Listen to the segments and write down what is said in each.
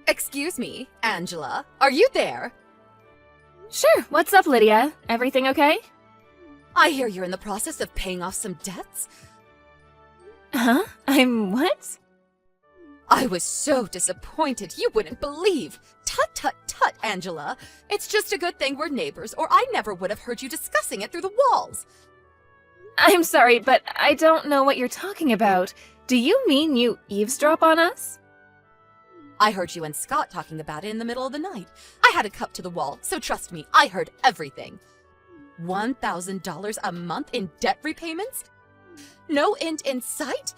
Excuse me, Angela. Are you there? Sure, what's up, Lydia? Everything okay? I hear you're in the process of paying off some debts. Huh? I'm what? I was so disappointed you wouldn't believe. Tut, tut, tut, Angela. It's just a good thing we're neighbors, or I never would have heard you discussing it through the walls. I'm sorry, but I don't know what you're talking about. Do you mean you eavesdrop on us? I heard you and Scott talking about it in the middle of the night. I had a cup to the wall, so trust me, I heard everything. $1,000 a month in debt repayments? No end in sight?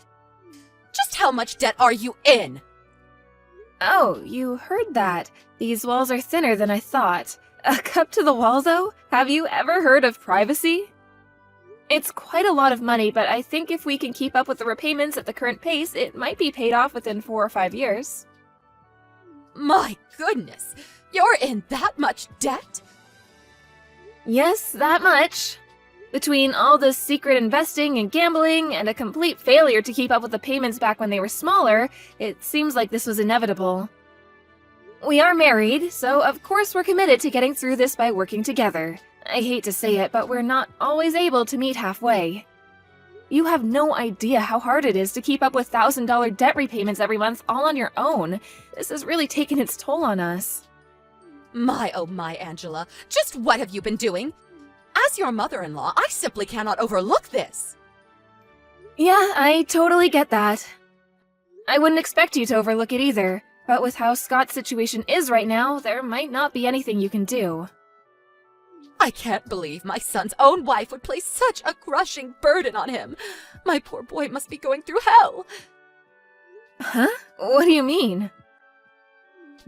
Just how much debt are you in? Oh, you heard that. These walls are thinner than I thought. A cup to the wall, though? Have you ever heard of privacy? It's quite a lot of money, but I think if we can keep up with the repayments at the current pace, it might be paid off within 4 or 5 years. My goodness, you're in that much debt? Yes, that much. Between all the secret investing and gambling and a complete failure to keep up with the payments back when they were smaller, it seems like this was inevitable. We are married, so of course we're committed to getting through this by working together. I hate to say it, but we're not always able to meet halfway. You have no idea how hard it is to keep up with $1,000 debt repayments every month all on your own. This has really taken its toll on us. My, oh my, Angela. Just what have you been doing? As your mother-in-law, I simply cannot overlook this. Yeah, I totally get that. I wouldn't expect you to overlook it either, but with how Scott's situation is right now, there might not be anything you can do. I can't believe my son's own wife would place such a crushing burden on him. My poor boy must be going through hell. Huh? What do you mean?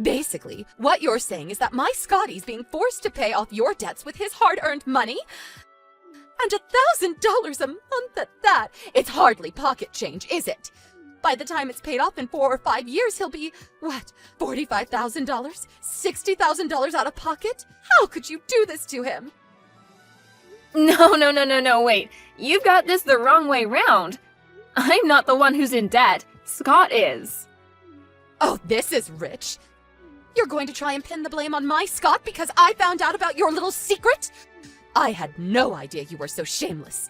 Basically, what you're saying is that my Scotty's being forced to pay off your debts with his hard-earned money? And $1,000 a month at that! It's hardly pocket change, is it? By the time it's paid off in 4 or 5 years, he'll be, what, $45,000? $60,000 out of pocket? How could you do this to him? No, wait. You've got this the wrong way round. I'm not the one who's in debt. Scott is. Oh, this is rich. You're going to try and pin the blame on my Scott because I found out about your little secret? I had no idea you were so shameless.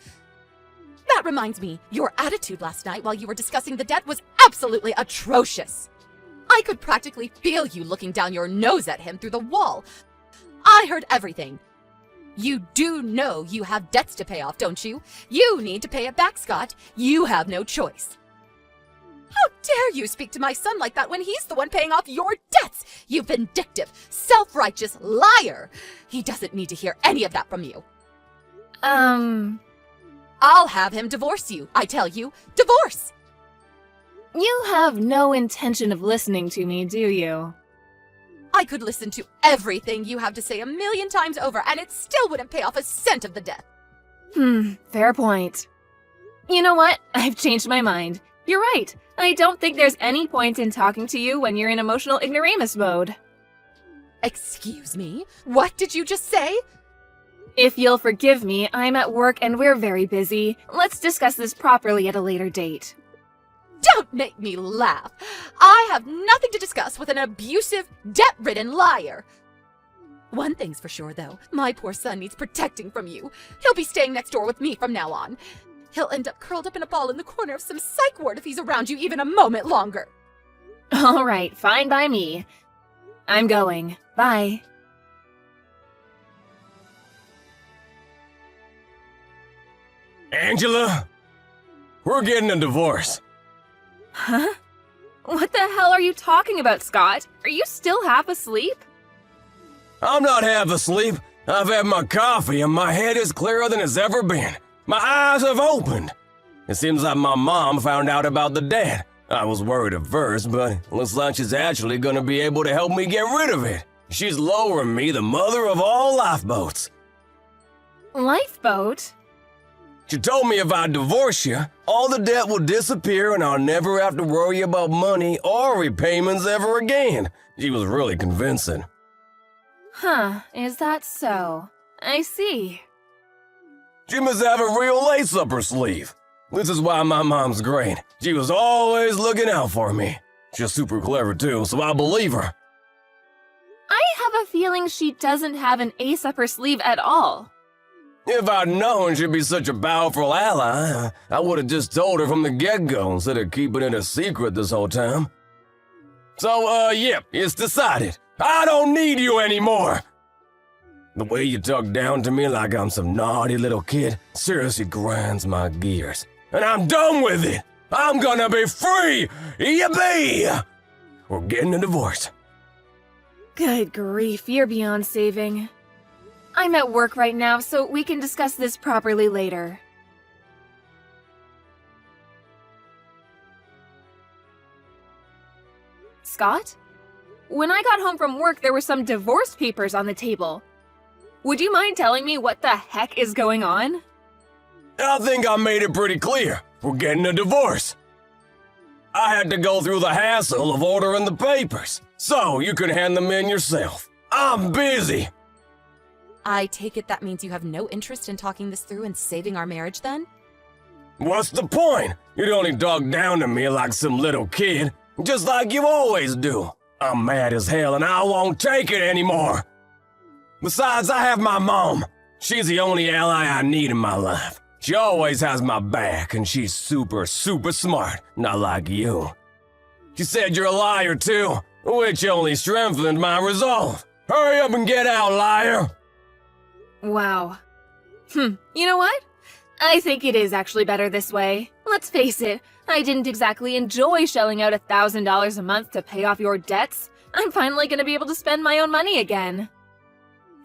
That reminds me, your attitude last night while you were discussing the debt was absolutely atrocious. I could practically feel you looking down your nose at him through the wall. I heard everything. You do know you have debts to pay off, don't you? You need to pay it back, Scott. You have no choice. How dare you speak to my son like that when he's the one paying off your debts? You vindictive, self-righteous liar. He doesn't need to hear any of that from you. I'll have him divorce you, I tell you. Divorce! You have no intention of listening to me, do you? I could listen to everything you have to say 1,000,000 times over, and it still wouldn't pay off a cent of the debt. Fair point. You know what? I've changed my mind. You're right. I don't think there's any point in talking to you when you're in emotional ignoramus mode. Excuse me? What did you just say? If you'll forgive me, I'm at work and we're very busy. Let's discuss this properly at a later date. Don't make me laugh. I have nothing to discuss with an abusive, debt-ridden liar. One thing's for sure, though. My poor son needs protecting from you. He'll be staying next door with me from now on. He'll end up curled up in a ball in the corner of some psych ward if he's around you even a moment longer. All right, fine by me. I'm going. Bye. Angela, we're getting a divorce. Huh? What the hell are you talking about, Scott? Are you still half asleep? I'm not half asleep. I've had my coffee and my head is clearer than it's ever been. My eyes have opened. It seems like my mom found out about the debt. I was worried at first, but looks like she's actually gonna be able to help me get rid of it. She's lowering me the mother of all lifeboats. Lifeboat? She told me if I divorce you, all the debt will disappear and I'll never have to worry about money or repayments ever again. She was really convincing. Huh, is that so? I see. She must have a real lace up her sleeve. This is why my mom's great. She was always looking out for me. She's super clever too, so I believe her. I have a feeling she doesn't have an ace up her sleeve at all. If I'd known she'd be such a powerful ally, I would have just told her from the get-go instead of keeping it a secret this whole time. So, yep, it's decided. I don't need you anymore. The way you talk down to me like I'm some naughty little kid seriously grinds my gears. And I'm done with it. I'm gonna be free! Yippee! We're getting a divorce. Good grief, you're beyond saving. I'm at work right now, so we can discuss this properly later. Scott? When I got home from work, there were some divorce papers on the table. Would you mind telling me what the heck is going on? I think I made it pretty clear. We're getting a divorce. I had to go through the hassle of ordering the papers, so you can hand them in yourself. I'm busy. I take it that means you have no interest in talking this through and saving our marriage then? What's the point? You'd only talk down to me like some little kid, just like you always do. I'm mad as hell and I won't take it anymore. Besides, I have my mom. She's the only ally I need in my life. She always has my back, and she's super smart, not like you. She said you're a liar too, which only strengthened my resolve. Hurry up and get out, liar! Wow. You know what? I think it is actually better this way. Let's face it, I didn't exactly enjoy shelling out $1,000 a month to pay off your debts. I'm finally gonna be able to spend my own money again.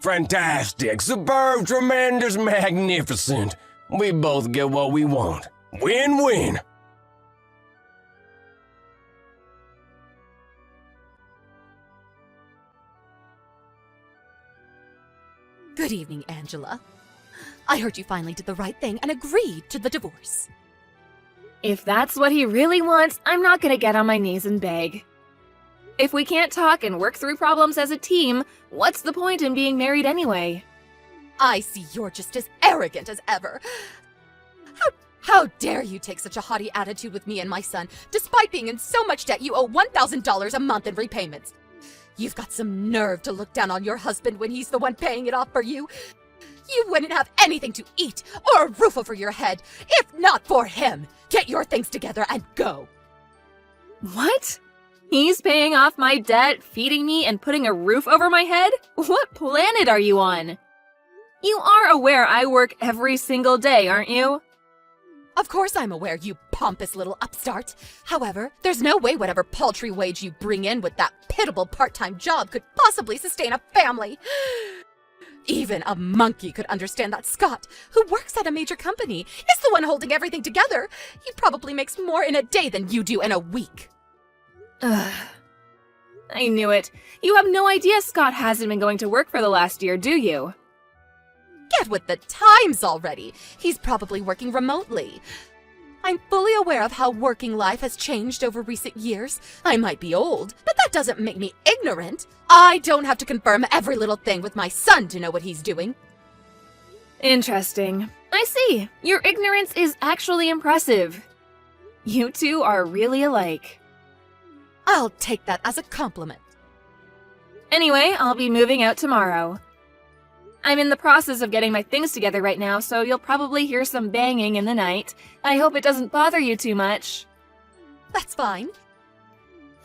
Fantastic, superb, tremendous, magnificent. We both get what we want. Win-win. Good evening, Angela. I heard you finally did the right thing and agreed to the divorce. If that's what he really wants, I'm not gonna get on my knees and beg. If we can't talk and work through problems as a team, what's the point in being married anyway? I see you're just as arrogant as ever. How dare you take such a haughty attitude with me and my son? Despite being in so much debt, you owe $1,000 a month in repayments. You've got some nerve to look down on your husband when he's the one paying it off for you. You wouldn't have anything to eat or a roof over your head if not for him. Get your things together and go. What? He's paying off my debt, feeding me, and putting a roof over my head? What planet are you on? You are aware I work every single day, aren't you? Of course I'm aware, you pompous little upstart. However, there's no way whatever paltry wage you bring in with that pitiable part-time job could possibly sustain a family. Even a monkey could understand that Scott, who works at a major company, is the one holding everything together. He probably makes more in a day than you do in a week. Ugh. I knew it. You have no idea Scott hasn't been going to work for the last year, do you? Get with the times already. He's probably working remotely. I'm fully aware of how working life has changed over recent years. I might be old, but that doesn't make me ignorant. I don't have to confirm every little thing with my son to know what he's doing. Interesting. I see. Your ignorance is actually impressive. You two are really alike. I'll take that as a compliment. Anyway, I'll be moving out tomorrow. I'm in the process of getting my things together right now, so you'll probably hear some banging in the night. I hope it doesn't bother you too much. That's fine.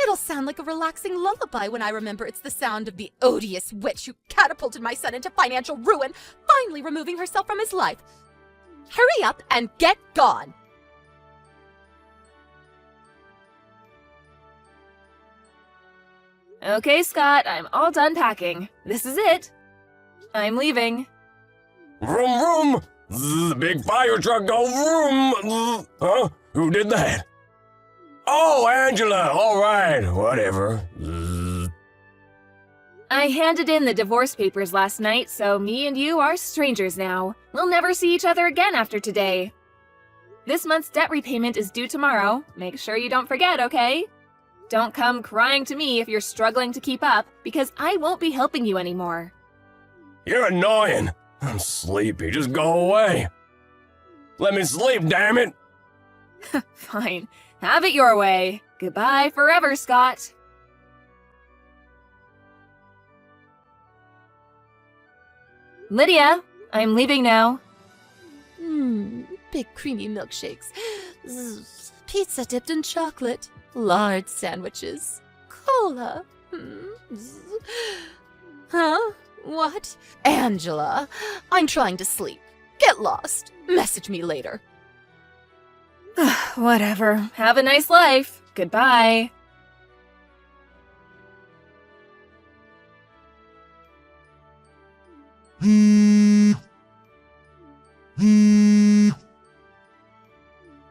It'll sound like a relaxing lullaby when I remember it's the sound of the odious witch who catapulted my son into financial ruin, finally removing herself from his life. Hurry up and get gone! Okay, Scott, I'm all done packing. This is it. I'm leaving. Vroom vroom! The big fire truck go vroom! Huh? Who did that? Oh, Angela! Alright, whatever. I handed in the divorce papers last night, so me and you are strangers now. We'll never see each other again after today. This month's debt repayment is due tomorrow. Make sure you don't forget, okay? Don't come crying to me if you're struggling to keep up, because I won't be helping you anymore. You're annoying. I'm sleepy. Just go away. Let me sleep, damn it. Fine. Have it your way. Goodbye forever, Scott. Lydia, I'm leaving now. Big creamy milkshakes. Zzz, pizza dipped in chocolate. Lard sandwiches. Cola. Zzz. Huh? What? Angela, I'm trying to sleep. Get lost. Message me later. Whatever. Have a nice life. Goodbye.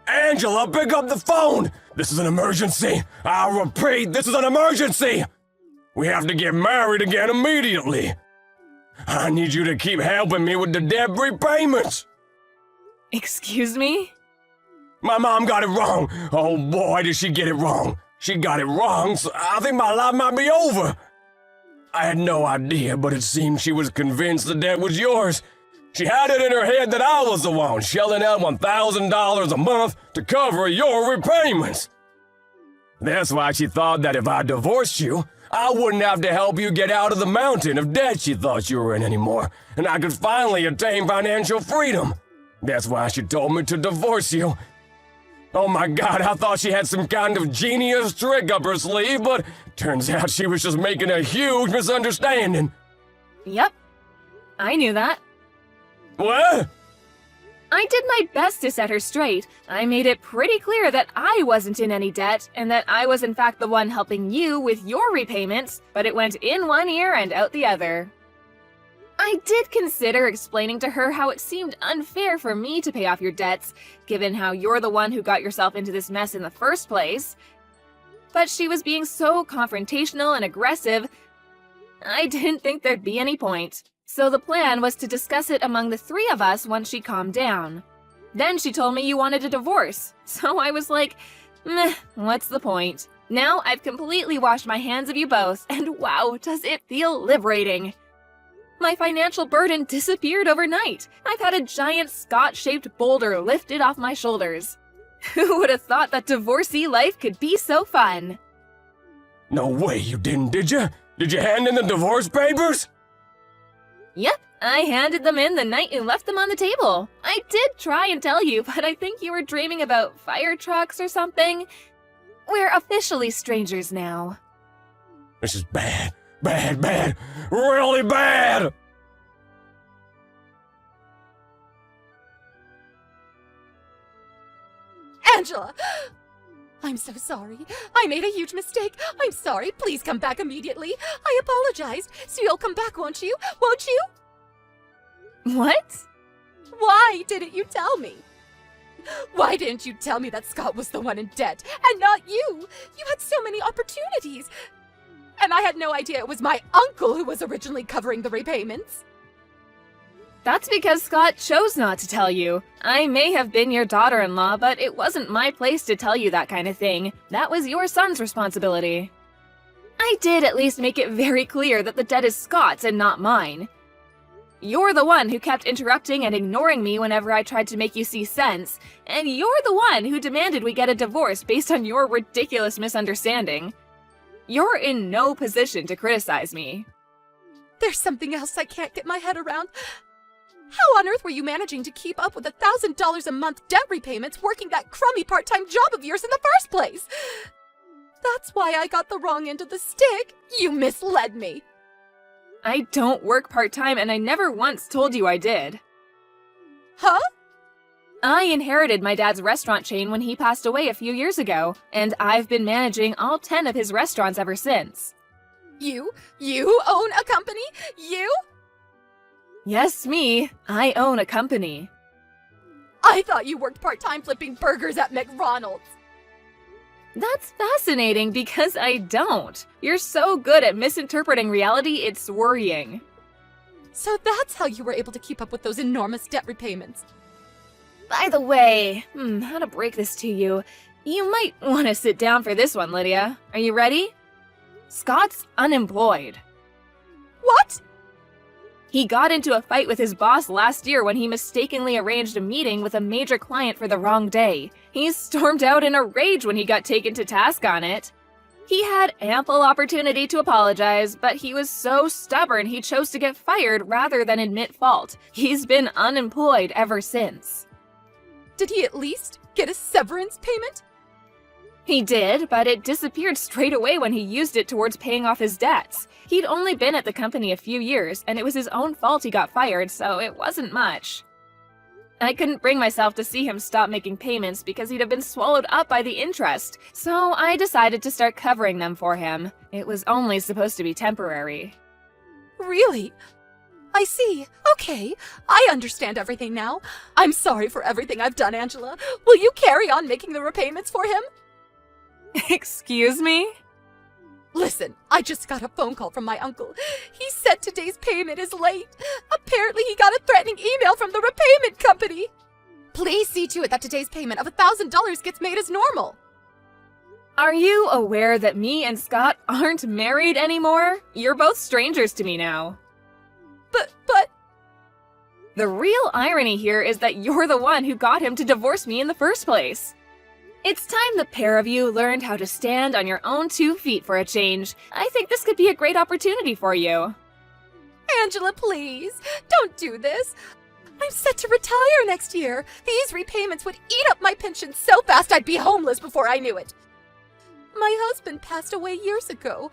Angela, pick up the phone! This is an emergency! I'll repeat, this is an emergency! We have to get married again immediately! I need you to keep helping me with the debt repayments! Excuse me? My mom got it wrong! Oh boy, did she get it wrong! She got it wrong, so I think my life might be over! I had no idea, but it seemed she was convinced the debt was yours. She had it in her head that I was the one shelling out $1,000 a month to cover your repayments. That's why she thought that if I divorced you, I wouldn't have to help you get out of the mountain of debt she thought you were in anymore, and I could finally attain financial freedom. That's why she told me to divorce you. Oh my God, I thought she had some kind of genius trick up her sleeve, but turns out she was just making a huge misunderstanding. Yep. I knew that. What? I did my best to set her straight. I made it pretty clear that I wasn't in any debt, and that I was in fact the one helping you with your repayments, but it went in one ear and out the other. I did consider explaining to her how it seemed unfair for me to pay off your debts, given how you're the one who got yourself into this mess in the first place. But she was being so confrontational and aggressive, I didn't think there'd be any point. So the plan was to discuss it among the three of us once she calmed down. Then she told me you wanted a divorce, so I was like, meh, what's the point? Now I've completely washed my hands of you both, and wow, does it feel liberating. My financial burden disappeared overnight. I've had a giant Scott-shaped boulder lifted off my shoulders. Who would have thought that divorcee life could be so fun? No way you didn't, did you? Did you hand in the divorce papers? Yep, I handed them in the night you left them on the table. I did try and tell you, but I think you were dreaming about fire trucks or something. We're officially strangers now. This is bad. Bad, bad. Really bad! Angela! I'm so sorry. I made a huge mistake. I'm sorry. Please come back immediately. I apologized. So you'll come back, won't you? Won't you? What? Why didn't you tell me? Why didn't you tell me that Scott was the one in debt and not you? You had so many opportunities. And I had no idea it was my uncle who was originally covering the repayments. That's because Scott chose not to tell you. I may have been your daughter-in-law, but it wasn't my place to tell you that kind of thing. That was your son's responsibility. I did at least make it very clear that the debt is Scott's and not mine. You're the one who kept interrupting and ignoring me whenever I tried to make you see sense, and you're the one who demanded we get a divorce based on your ridiculous misunderstanding. You're in no position to criticize me. There's something else I can't get my head around. How on earth were you managing to keep up with $1,000 a month debt repayments working that crummy part-time job of yours in the first place? That's why I got the wrong end of the stick. You misled me. I don't work part-time, and I never once told you I did. Huh? I inherited my dad's restaurant chain when he passed away a few years ago, and I've been managing all 10 of his restaurants ever since. You own a company? You? Yes, me. I own a company. I thought you worked part-time flipping burgers at McDonald's. That's fascinating because I don't. You're so good at misinterpreting reality, it's worrying. So that's how you were able to keep up with those enormous debt repayments. By the way, how to break this to you. You might want to sit down for this one, Lydia. Are you ready? Scott's unemployed. What? He got into a fight with his boss last year when he mistakenly arranged a meeting with a major client for the wrong day. He stormed out in a rage when he got taken to task on it. He had ample opportunity to apologize, but he was so stubborn he chose to get fired rather than admit fault. He's been unemployed ever since. Did he at least get a severance payment? He did, but it disappeared straight away when he used it towards paying off his debts. He'd only been at the company a few years, and it was his own fault he got fired, so it wasn't much. I couldn't bring myself to see him stop making payments because he'd have been swallowed up by the interest, so I decided to start covering them for him. It was only supposed to be temporary. Really? I see. Okay, I understand everything now. I'm sorry for everything I've done, Angela. Will you carry on making the repayments for him? Excuse me? Listen, I just got a phone call from my uncle. He said today's payment is late. Apparently he got a threatening email from the repayment company. Please see to it that today's payment of $1,000 gets made as normal. Are you aware that me and Scott aren't married anymore? You're both strangers to me now. But... The real irony here is that you're the one who got him to divorce me in the first place. It's time the pair of you learned how to stand on your own 2 feet for a change. I think this could be a great opportunity for you. Angela, please, don't do this. I'm set to retire next year. These repayments would eat up my pension so fast I'd be homeless before I knew it. My husband passed away years ago.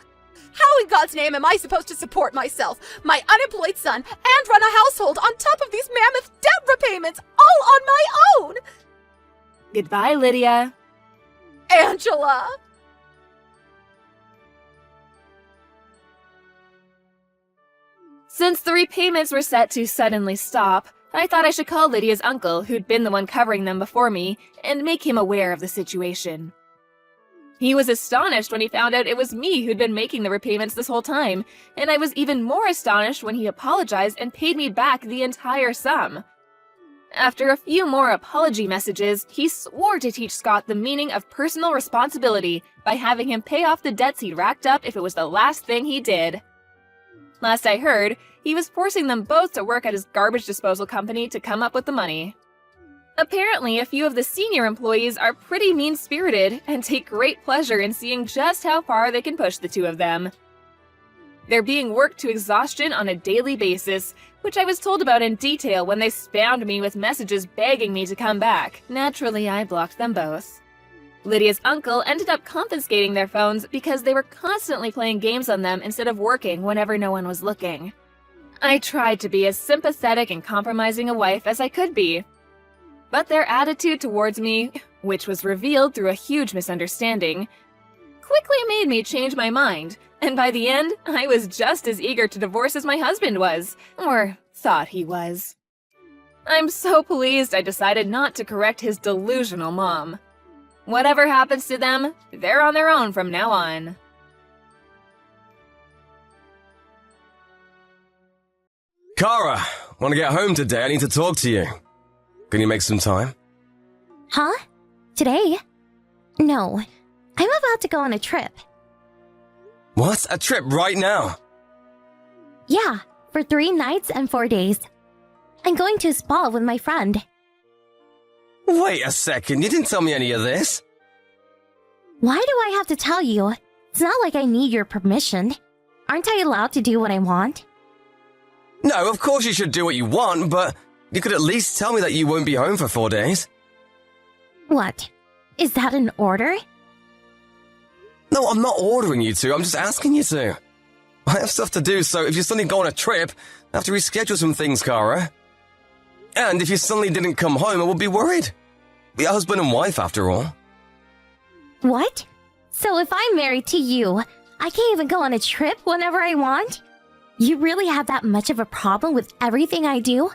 How in God's name am I supposed to support myself, my unemployed son, and run a household on top of these mammoth debt repayments all on my own? Goodbye, Lydia. Angela! Since the repayments were set to suddenly stop, I thought I should call Lydia's uncle, who'd been the one covering them before me, and make him aware of the situation. He was astonished when he found out it was me who'd been making the repayments this whole time, and I was even more astonished when he apologized and paid me back the entire sum. After a few more apology messages, he swore to teach Scott the meaning of personal responsibility by having him pay off the debts he'd racked up if it was the last thing he did. Last I heard, he was forcing them both to work at his garbage disposal company to come up with the money. Apparently, a few of the senior employees are pretty mean-spirited and take great pleasure in seeing just how far they can push the two of them. They're being worked to exhaustion on a daily basis, which I was told about in detail when they spammed me with messages begging me to come back. Naturally, I blocked them both. Lydia's uncle ended up confiscating their phones because they were constantly playing games on them instead of working whenever no one was looking. I tried to be as sympathetic and compromising a wife as I could be. But their attitude towards me, which was revealed through a huge misunderstanding, quickly made me change my mind, and by the end, I was just as eager to divorce as my husband was, or thought he was. I'm so pleased I decided not to correct his delusional mom. Whatever happens to them, they're on their own from now on. Kara, want to get home today? I need to talk to you. Can you make some time? Huh? Today? No. I'm about to go on a trip. What? A trip right now? Yeah, for 3 nights and 4 days. I'm going to a spa with my friend. Wait a second, you didn't tell me any of this. Why do I have to tell you? It's not like I need your permission. Aren't I allowed to do what I want? No, of course you should do what you want, but you could at least tell me that you won't be home for 4 days. What? Is that an order? No, I'm not ordering you to, I'm just asking you to. I have stuff to do, so if you suddenly go on a trip, I have to reschedule some things, Kara. And if you suddenly didn't come home, I would be worried. We're husband and wife, after all. What? So if I'm married to you, I can't even go on a trip whenever I want? You really have that much of a problem with everything I do?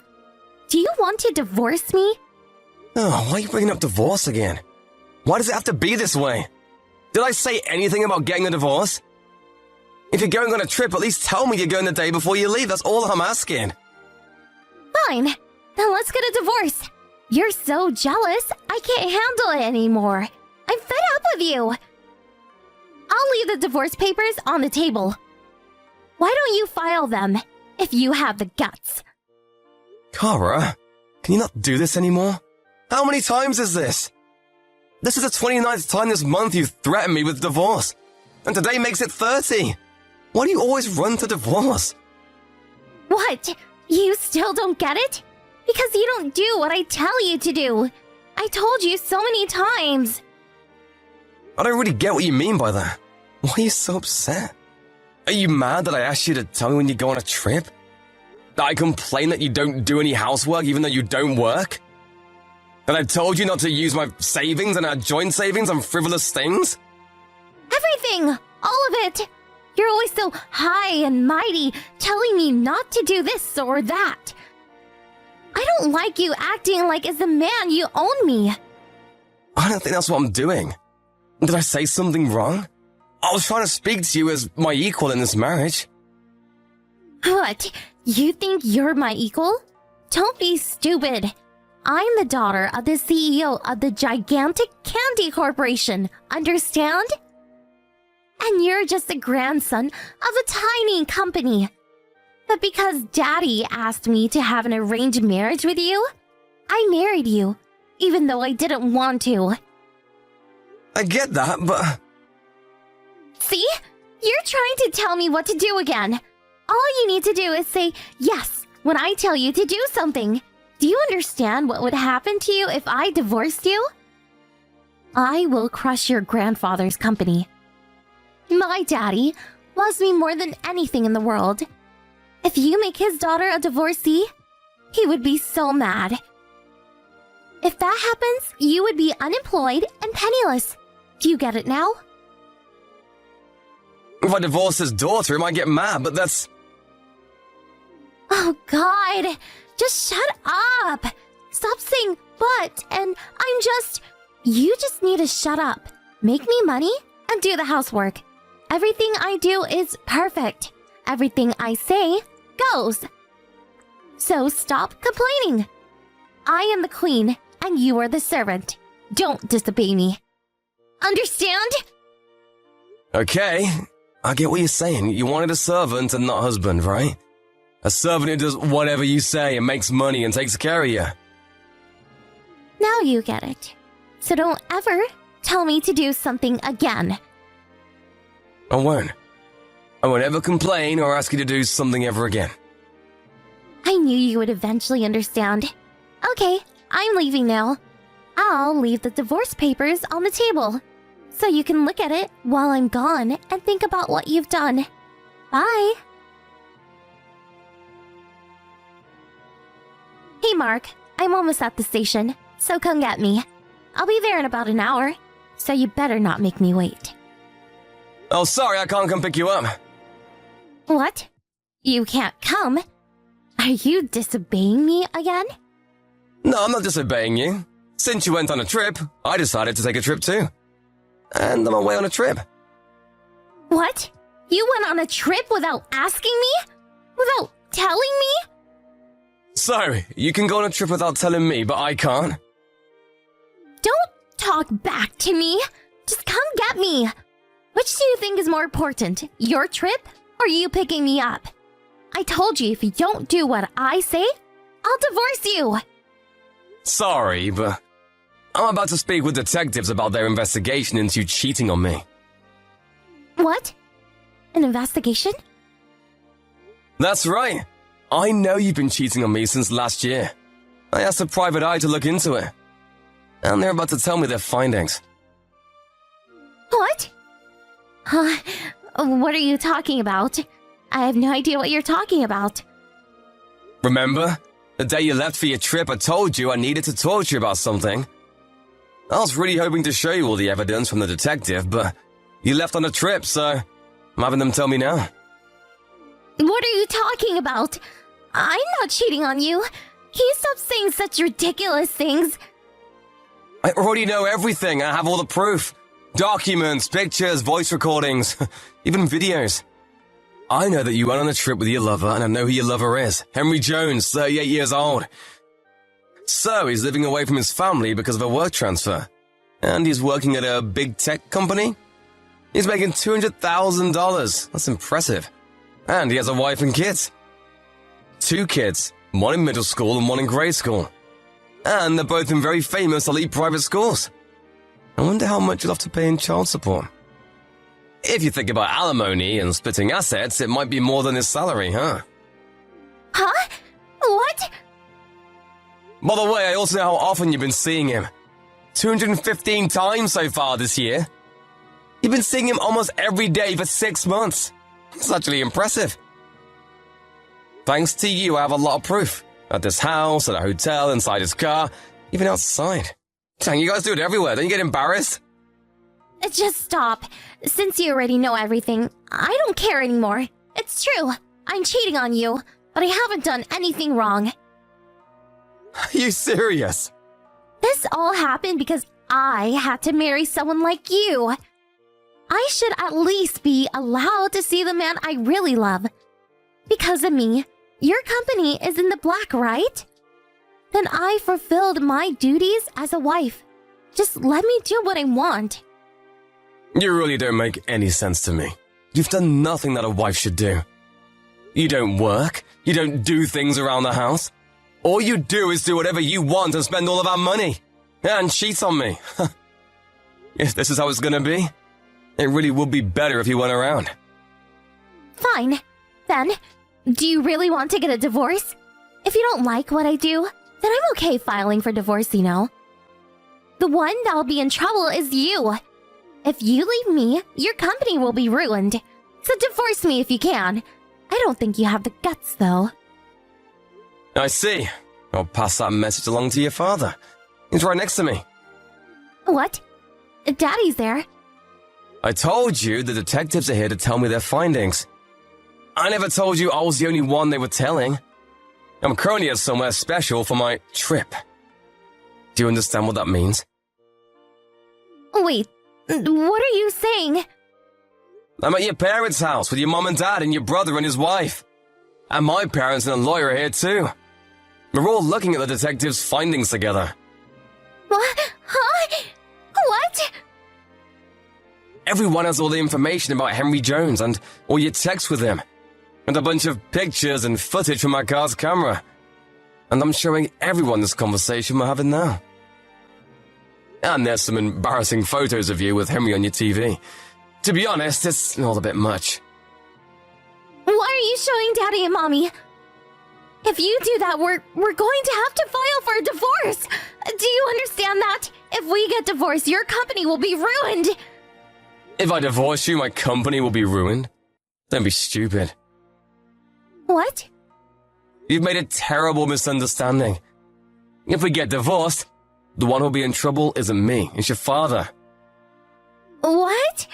Do you want to divorce me? Oh, why are you bringing up divorce again? Why does it have to be this way? Did I say anything about getting a divorce? If you're going on a trip, at least tell me you're going the day before you leave. That's all I'm asking. Fine. Then let's get a divorce. You're so jealous, I can't handle it anymore. I'm fed up with you. I'll leave the divorce papers on the table. Why don't you file them, if you have the guts? Kara, can you not do this anymore? How many times is this? This is the 29th time this month you've threatened me with divorce. And today makes it 30. Why do you always run to divorce? What? You still don't get it? Because you don't do what I tell you to do. I told you so many times. I don't really get what you mean by that. Why are you so upset? Are you mad that I asked you to tell me when you go on a trip? That I complain that you don't do any housework even though you don't work? That I told you not to use my savings and our joint savings on frivolous things? Everything! All of it! You're always so high and mighty, telling me not to do this or that. I don't like you acting like as the man you own me. I don't think that's what I'm doing. Did I say something wrong? I was trying to speak to you as my equal in this marriage. What? You think you're my equal? Don't be stupid. I'm the daughter of the CEO of the gigantic candy corporation, understand? And you're just the grandson of a tiny company. But because Daddy asked me to have an arranged marriage with you, I married you, even though I didn't want to. I get that, but... See? You're trying to tell me what to do again. All you need to do is say yes when I tell you to do something. Do you understand what would happen to you if I divorced you? I will crush your grandfather's company. My daddy loves me more than anything in the world. If you make his daughter a divorcee, he would be so mad. If that happens, you would be unemployed and penniless. Do you get it now? If I divorce his daughter, he might get mad, but that's... Oh, God. Just shut up. Stop saying but, and I'm just... You just need to shut up. Make me money and do the housework. Everything I do is perfect. Everything I say goes. So stop complaining. I am the queen, and you are the servant. Don't disobey me. Understand? Okay, I get what you're saying. You wanted a servant and not husband, right? A servant who does whatever you say and makes money and takes care of you. Now you get it. So don't ever tell me to do something again. I won't. I won't ever complain or ask you to do something ever again. I knew you would eventually understand. Okay, I'm leaving now. I'll leave the divorce papers on the table, so you can look at it while I'm gone and think about what you've done. Bye. Hey Mark, I'm almost at the station, so come get me. I'll be there in about an hour, so you better not make me wait. Oh, sorry, I can't come pick you up. What? You can't come? Are you disobeying me again? No, I'm not disobeying you. Since you went on a trip, I decided to take a trip too. And I'm away on a trip. What? You went on a trip without asking me? Without telling me? So, you can go on a trip without telling me, but I can't? Don't talk back to me. Just come get me. Which do you think is more important, your trip or you picking me up? I told you if you don't do what I say, I'll divorce you. Sorry, but I'm about to speak with detectives about their investigation into you cheating on me. What? An investigation? That's right. I know you've been cheating on me since last year. I asked a private eye to look into it. And they're about to tell me their findings. What? What are you talking about? I have no idea what you're talking about. Remember? The day you left for your trip, I told you I needed to talk to you about something. I was really hoping to show you all the evidence from the detective, but you left on a trip, so I'm having them tell me now. What are you talking about? I'm not cheating on you. Can you stop saying such ridiculous things? I already know everything. I have all the proof. Documents, pictures, voice recordings, even videos. I know that you went on a trip with your lover, and I know who your lover is. Henry Jones, 38 years old. So, he's living away from his family because of a work transfer. And he's working at a big tech company. He's making $200,000. That's impressive. And he has a wife and kids. 2 kids, one in middle school and one in grade school. And they're both in very famous elite private schools. I wonder how much you'll have to pay in child support. If you think about alimony and splitting assets, it might be more than his salary, huh? Huh? What? By the way, I also know how often you've been seeing him. 215 times so far this year. You've been seeing him almost every day for 6 months. It's actually impressive. Thanks to you, I have a lot of proof. At this house, at a hotel, inside his car, even outside. Dang, you guys do it everywhere. Don't you get embarrassed? Just stop. Since you already know everything, I don't care anymore. It's true. I'm cheating on you, but I haven't done anything wrong. Are you serious? This all happened because I had to marry someone like you. I should at least be allowed to see the man I really love. Because of me, your company is in the black, right? Then I fulfilled my duties as a wife. Just let me do what I want. You really don't make any sense to me. You've done nothing that a wife should do. You don't work. You don't do things around the house. All you do is do whatever you want and spend all of our money. And cheat on me. If this is how it's gonna be, it really would be better if you went around. Fine. Then, do you really want to get a divorce? If you don't like what I do, then I'm okay filing for divorce, you know. The one that'll be in trouble is you. If you leave me, your company will be ruined. So divorce me if you can. I don't think you have the guts, though. I see. I'll pass that message along to your father. He's right next to me. What? Daddy's there. I told you the detectives are here to tell me their findings. I never told you I was the only one they were telling. I'm currently at somewhere special for my trip. Do you understand what that means? Wait, what are you saying? I'm at your parents' house with your mom and dad and your brother and his wife. And my parents and a lawyer are here too. We're all looking at the detectives' findings together. What? Huh? What? Everyone has all the information about Henry Jones and all your texts with him. And a bunch of pictures and footage from my car's camera. And I'm showing everyone this conversation we're having now. And there's some embarrassing photos of you with Henry on your TV. To be honest, it's all a bit much. Why are you showing Daddy and Mommy? If you do that, we're going to have to file for a divorce. Do you understand that? If we get divorced, your company will be ruined. If I divorce you, my company will be ruined? Don't be stupid. What? You've made a terrible misunderstanding. If we get divorced, the one who'll be in trouble isn't me, it's your father. What?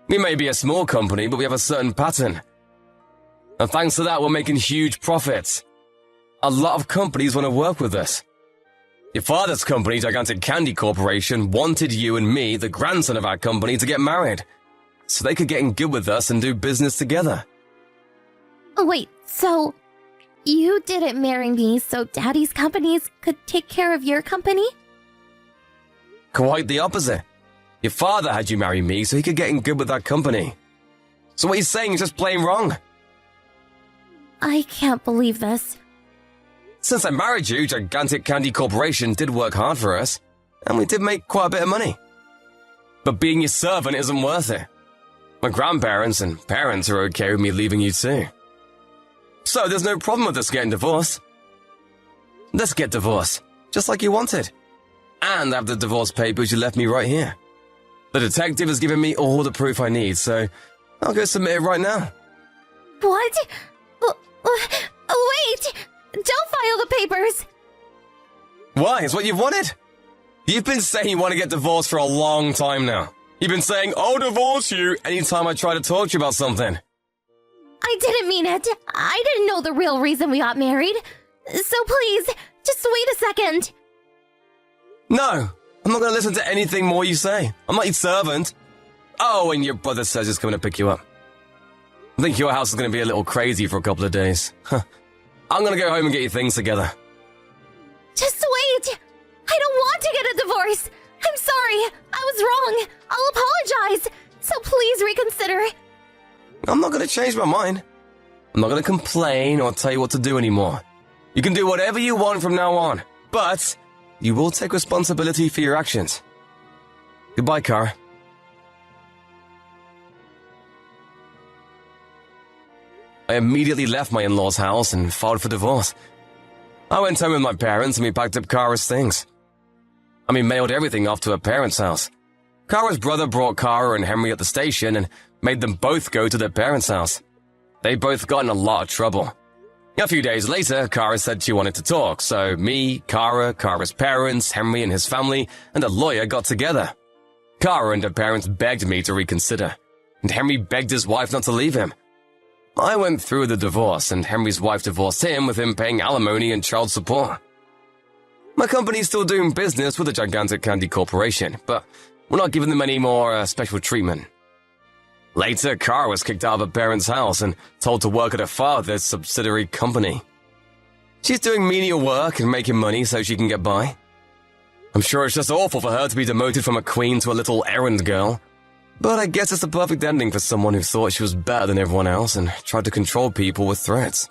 We may be a small company, but we have a certain pattern. And thanks to that, we're making huge profits. A lot of companies want to work with us. Your father's company, Gigantic Candy Corporation, wanted you and me, the grandson of our company, to get married. So they could get in good with us and do business together. Wait, so you didn't marry me so Daddy's companies could take care of your company? Quite the opposite. Your father had you marry me so he could get in good with that company. So what he's saying is just plain wrong. I can't believe this. Since I married you, Gigantic Candy Corporation did work hard for us, and we did make quite a bit of money. But being your servant isn't worth it. My grandparents and parents are okay with me leaving you too. So there's no problem with us getting divorced. Let's get divorced, just like you wanted. And have the divorce papers you left me right here. The detective has given me all the proof I need, so I'll go submit it right now. What? Wait! Don't file the papers! Why? It's what you've wanted. You've been saying you want to get divorced for a long time now. You've been saying, I'll divorce you anytime I try to talk to you about something. I didn't mean it. I didn't know the real reason we got married. So please, just wait a second. No, I'm not going to listen to anything more you say. I'm not your servant. Oh, and your brother says he's coming to pick you up. I think your house is going to be a little crazy for a couple of days. I'm going to go home and get your things together. Just wait. I don't want to get a divorce. I'm sorry. I was wrong. I'll apologize. So please reconsider. I'm not going to change my mind. I'm not going to complain or tell you what to do anymore. You can do whatever you want from now on, but you will take responsibility for your actions. Goodbye, Kara. I immediately left my in-laws' house and filed for divorce. I went home with my parents and we packed up Kara's things. We mailed everything off to her parents' house. Kara's brother brought Kara and Henry at the station and made them both go to their parents' house. They both got in a lot of trouble. A few days later, Kara said she wanted to talk, so me, Kara, Kara's parents, Henry and his family, and a lawyer got together. Kara and her parents begged me to reconsider, and Henry begged his wife not to leave him. I went through the divorce, and Henry's wife divorced him with him paying alimony and child support. My company's still doing business with a gigantic candy corporation, but we're not giving them any more special treatment. Later, Kara was kicked out of her parents' house and told to work at her father's subsidiary company. She's doing menial work and making money so she can get by. I'm sure it's just awful for her to be demoted from a queen to a little errand girl, but I guess it's the perfect ending for someone who thought she was better than everyone else and tried to control people with threats.